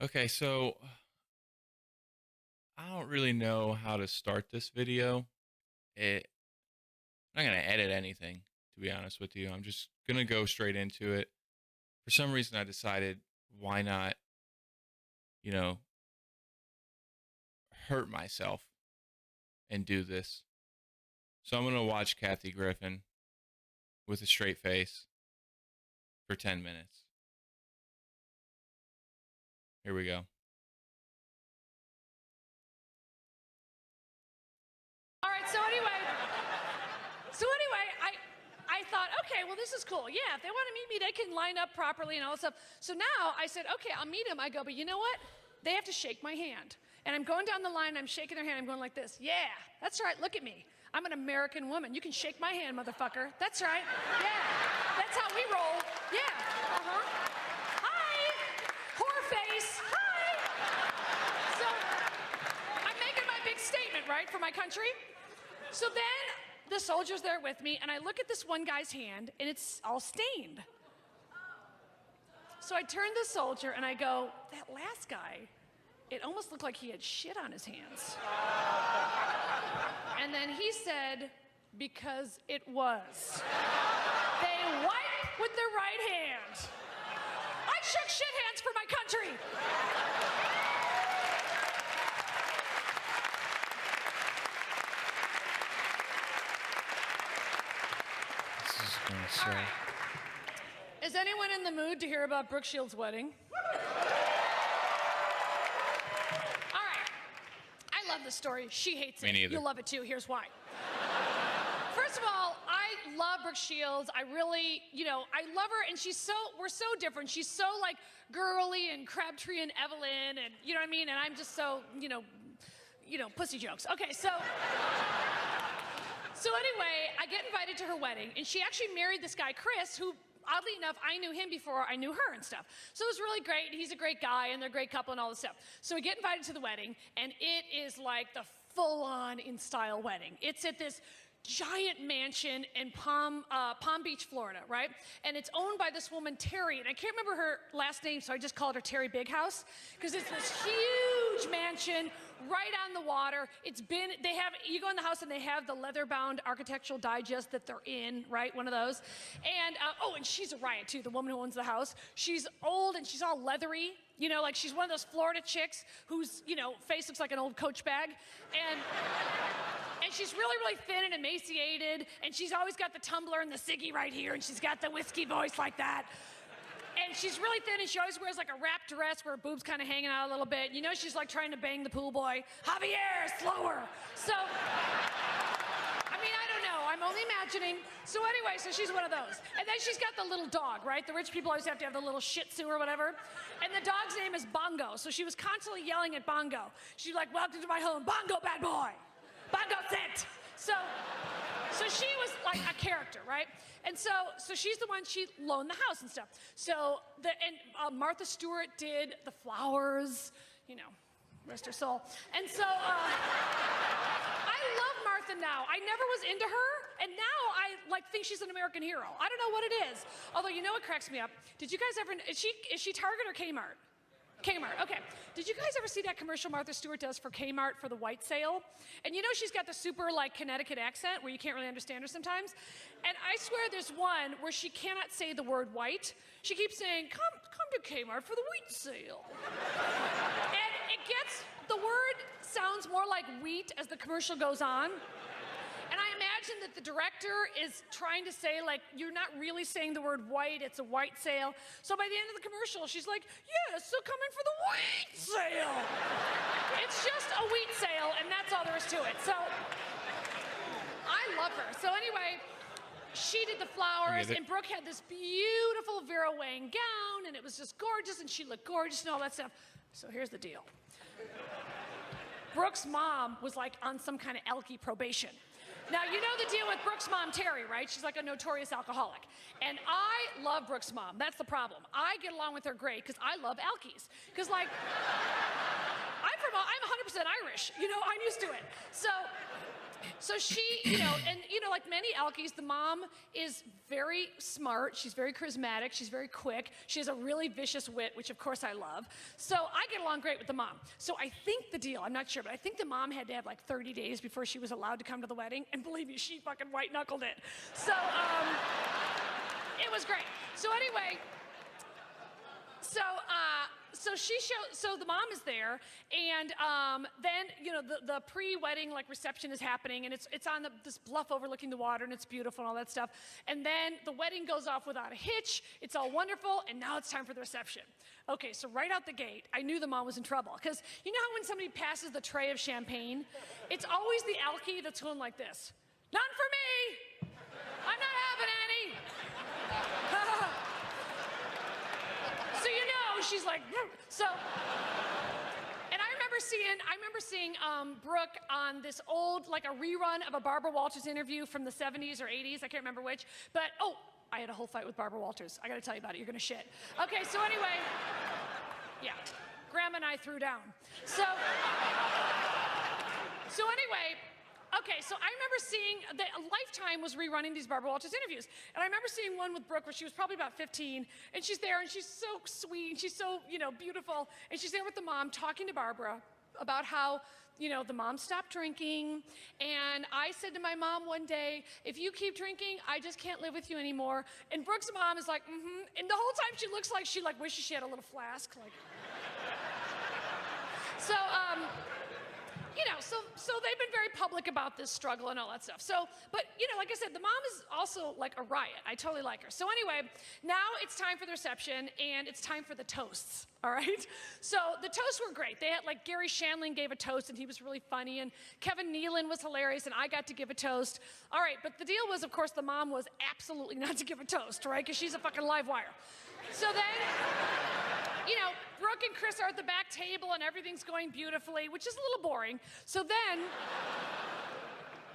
Okay, so I don't really know how to start this video. I'm not gonna edit anything, to be honest with you. I'm just gonna go straight into it. For some reason, I decided why not, you know, hurt myself and do this. So I'm gonna watch Kathy Griffin with a straight face for 10 minutes. Here we go. All right, so anyway, I thought, okay, well, this is cool. Yeah, if they want to meet me, they can line up properly and all this stuff. So now I said, okay, I'll meet them. I go, but you know what? They have to shake my hand. And I'm going down the line, I'm shaking their hand, I'm going like this. Yeah, that's right, look at me. I'm an American woman. You can shake my hand, motherfucker. That's right. Yeah, that's how we roll. Yeah, uh-huh. Hi, whore face. Hi. So I'm making my big statement, right, for my country. So then the soldier's there with me, and I look at this one guy's hand, and it's all stained. So I turn to the soldier, and I go, that last guy, it almost looked like he had shit on his hands. And then he said, because it was. They wipe with their right hand. I shook shit hands for my country. This is gonna All suck. right. Is anyone in the mood to hear about Brooke Shields' wedding? All right. I love this story. She hates Me it. neither. You'll love it too. Here's why. First of all, I love Brooke Shields. I really, I love her, and we're so different. She's so like girly and Crabtree and Evelyn, and you know what I mean? And I'm just so, pussy jokes. Okay, so anyway, I get invited to her wedding, and she actually married this guy, Chris, who, oddly enough, I knew him before I knew her and stuff. So it was really great. He's a great guy, and they're a great couple and all this stuff. So we get invited to the wedding, and it is like the full-on in-style wedding. It's at this giant mansion in Palm Beach, Florida, right? And it's owned by this woman, Terry, and I can't remember her last name, so I just called her Terry Big House, because it's this huge mansion right on the water. You go in the house and they have the leather-bound Architectural Digest that they're in, right? One of those. And, and she's a riot too, the woman who owns the house. She's old and she's all leathery, like she's one of those Florida chicks whose, face looks like an old Coach bag. And she's really, really thin and emaciated, and she's always got the tumbler and the ciggy right here, and she's got the whiskey voice like that. And she's really thin, and she always wears like a wrapped dress where her boobs kind of hanging out a little bit. She's like trying to bang the pool boy. Javier, slower. So, I don't know. I'm only imagining. So anyway, she's one of those. And then she's got the little dog, right? The rich people always have to have the little Shih Tzu or whatever. And the dog's name is Bongo. So she was constantly yelling at Bongo. She's like, welcome to my home, Bongo bad boy. Bongo sit. So she was like a character, right? And so she's the one, she loaned the house and stuff. Martha Stewart did the flowers, rest her soul. And so I love Martha now. I never was into her, and now I think she's an American hero. I don't know what it is. Although, what cracks me up? Did you guys ever, is she Target or Kmart? Kmart, okay. Did you guys ever see that commercial Martha Stewart does for Kmart for the white sale? And she's got the super Connecticut accent where you can't really understand her sometimes. And I swear there's one where she cannot say the word white. She keeps saying, come to Kmart for the wheat sale. And the word sounds more like wheat as the commercial goes on. And I imagine that the director is trying to say, you're not really saying the word white, it's a white sale. So by the end of the commercial, she's like, yes, so come in for the wheat sale. It's just a wheat sale, and that's all there is to it. So I love her. So anyway, she did the flowers, and Brooke had this beautiful Vera Wang gown, and it was just gorgeous, and she looked gorgeous and all that stuff. So here's the deal. Brooke's mom was on some kind of alky probation. Now, you know the deal with Brooke's mom, Terry, right? She's like a notorious alcoholic. And I love Brooke's mom. That's the problem. I get along with her great because I love alkies. Because, I'm 100% Irish. I'm used to it. So So she, and like many Alkies, the mom is very smart. She's very charismatic. She's very quick. She has a really vicious wit, which of course I love. So I get along great with the mom. So I think the deal, I'm not sure, but I think the mom had to have like 30 days before she was allowed to come to the wedding. And believe me, she fucking white knuckled it. So it was great. So anyway, so the mom is there, and then the pre-wedding like reception is happening, and it's on this bluff overlooking the water, and it's beautiful and all that stuff. And then the wedding goes off without a hitch. It's all wonderful, and now it's time for the reception. Okay, so right out the gate, I knew the mom was in trouble, because you know how when somebody passes the tray of champagne, it's always the alky that's going like this. None for me. I'm not having any. So she's like, so, and I remember seeing Brooke on this old, like a rerun of a Barbara Walters interview from the 70s or 80s, I can't remember which, but, I had a whole fight with Barbara Walters. I gotta tell you about it, you're gonna shit. Okay, so anyway, yeah, Grandma and I threw down. So anyway, okay, so I remember seeing that Lifetime was rerunning these Barbara Walters interviews. And I remember seeing one with Brooke where she was probably about 15, and she's there, and she's so sweet, and she's so, beautiful. And she's there with the mom talking to Barbara about how, the mom stopped drinking. And I said to my mom one day, if you keep drinking, I just can't live with you anymore. And Brooke's mom is like, mm-hmm. And the whole time she looks like she wishes she had a little flask. Like. So, so they've been very public about this struggle and all that stuff. So, but, like I said, the mom is also like a riot. I totally like her. So anyway, now it's time for the reception, and it's time for the toasts, all right? So the toasts were great. They had, like, Gary Shandling gave a toast, and he was really funny, and Kevin Nealon was hilarious, and I got to give a toast. All right, but the deal was, of course, the mom was absolutely not to give a toast, right? Because she's a fucking live wire. So then, Brooke and Chris are at the back table, and everything's going beautifully, which is a little boring. So then,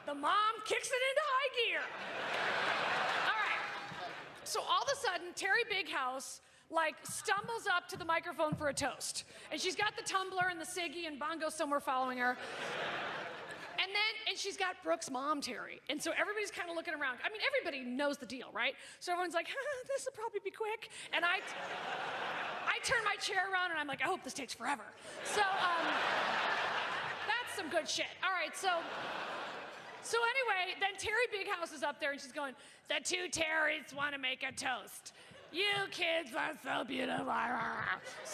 the mom kicks it into high gear. All right. So all of a sudden, Terry Bighouse, stumbles up to the microphone for a toast. And she's got the tumbler and the ciggy and Bongo somewhere following her. And she's got Brooke's mom, Terry. And so everybody's kind of looking around. I mean, everybody knows the deal, right? So everyone's like, this will probably be quick. And I turn my chair around, and I'm like, I hope this takes forever. So, that's some good shit. All right, so anyway, then Terry Bighouse is up there, and she's going, the two Terrys want to make a toast. You kids are so beautiful. So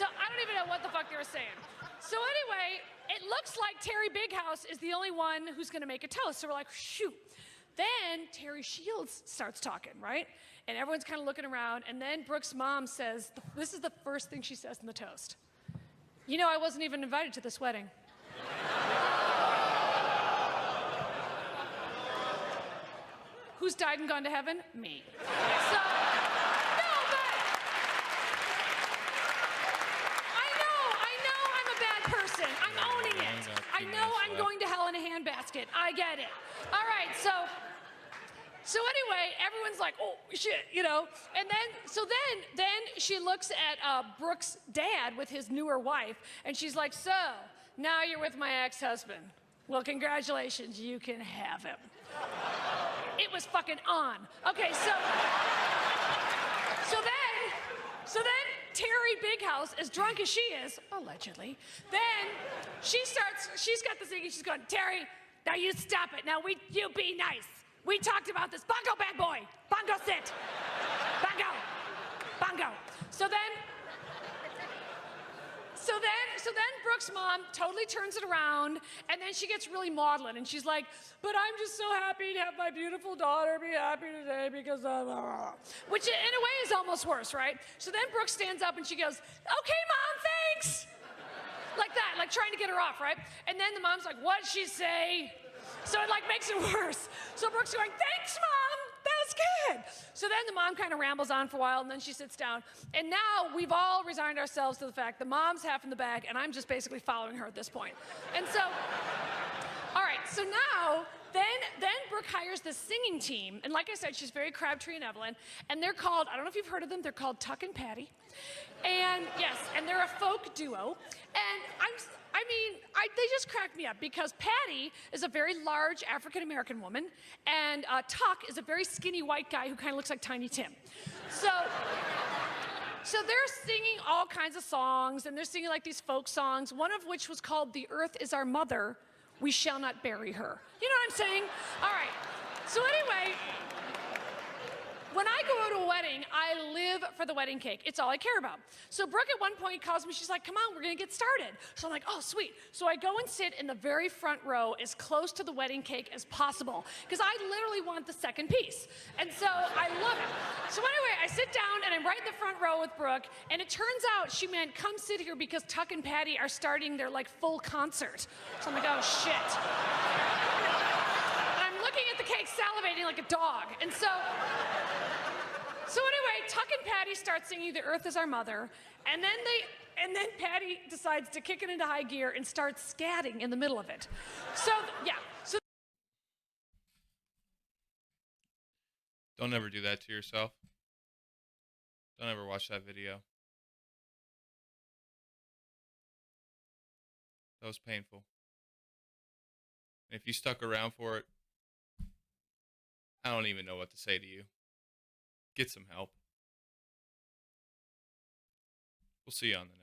I don't even know what the fuck they were saying. So anyway, it looks like Terry Bighouse is the only one who's going to make a toast. So we're like, shoot. Then Terry Shields starts talking, right? And everyone's kind of looking around. And then Brooke's mom says, this is the first thing she says in the toast. I wasn't even invited to this wedding. Who's died and gone to heaven? Me. So, no, but I know I'm a bad person. I'm owning it. I know I'm going to hell in a handbasket. I get it. All right, so anyway, everyone's like, oh, shit, And then she looks at Brooke's dad with his newer wife, and she's like, so, now you're with my ex-husband. Well, congratulations, you can have him. It was fucking on. Okay, so then Terry Bighouse, as drunk as she is, allegedly, then she's got the thing, and she's going, Terry, now you stop it. Now you be nice. We talked about this. Bongo, bad boy. Bongo, sit. Bongo. So then Brooke's mom totally turns it around, and then she gets really maudlin, and she's like, but I'm just so happy to have my beautiful daughter be happy today because of, which in a way is almost worse, right? So then Brooke stands up, and she goes, okay, Mom, thanks. Like that, like trying to get her off, right? And then the mom's like, what'd she say? So it makes it worse. So Brooke's going, thanks, Mom. That's good. So then the mom kind of rambles on for a while, and then she sits down. And now we've all resigned ourselves to the fact the mom's half in the bag, and I'm just basically following her at this point. And so, all right, so now then Brooke hires this singing team, and like I said, she's very Crabtree and Evelyn, and they're called, I don't know if you've heard of them, they're called Tuck and Patty. And yes, and they're a folk duo. And they just crack me up because Patty is a very large African-American woman, and Tuck is a very skinny white guy who kind of looks like Tiny Tim. So they're singing all kinds of songs, and they're singing like these folk songs, one of which was called "The Earth is Our Mother, We Shall Not Bury Her." You know what I'm saying? All right. So anyway, when I go to a wedding, I live for the wedding cake. It's all I care about. So Brooke at one point calls me, she's like, come on, we're gonna get started. So I'm like, oh, sweet. So I go and sit in the very front row as close to the wedding cake as possible, because I literally want the second piece. And so I love it. So anyway, I sit down and I'm right in the front row with Brooke, and it turns out she meant, come sit here because Tuck and Patty are starting their like full concert. So I'm like, oh shit. And I'm looking at the cake, salivating like a dog. And so anyway, Tuck and Patty start singing "The Earth is Our Mother," and then Patty decides to kick it into high gear and start scatting in the middle of it. So yeah. So Don't ever do that to yourself. Don't ever watch that video. That was painful. And if you stuck around for it, I don't even know what to say to you. Get some help. We'll see you on the next.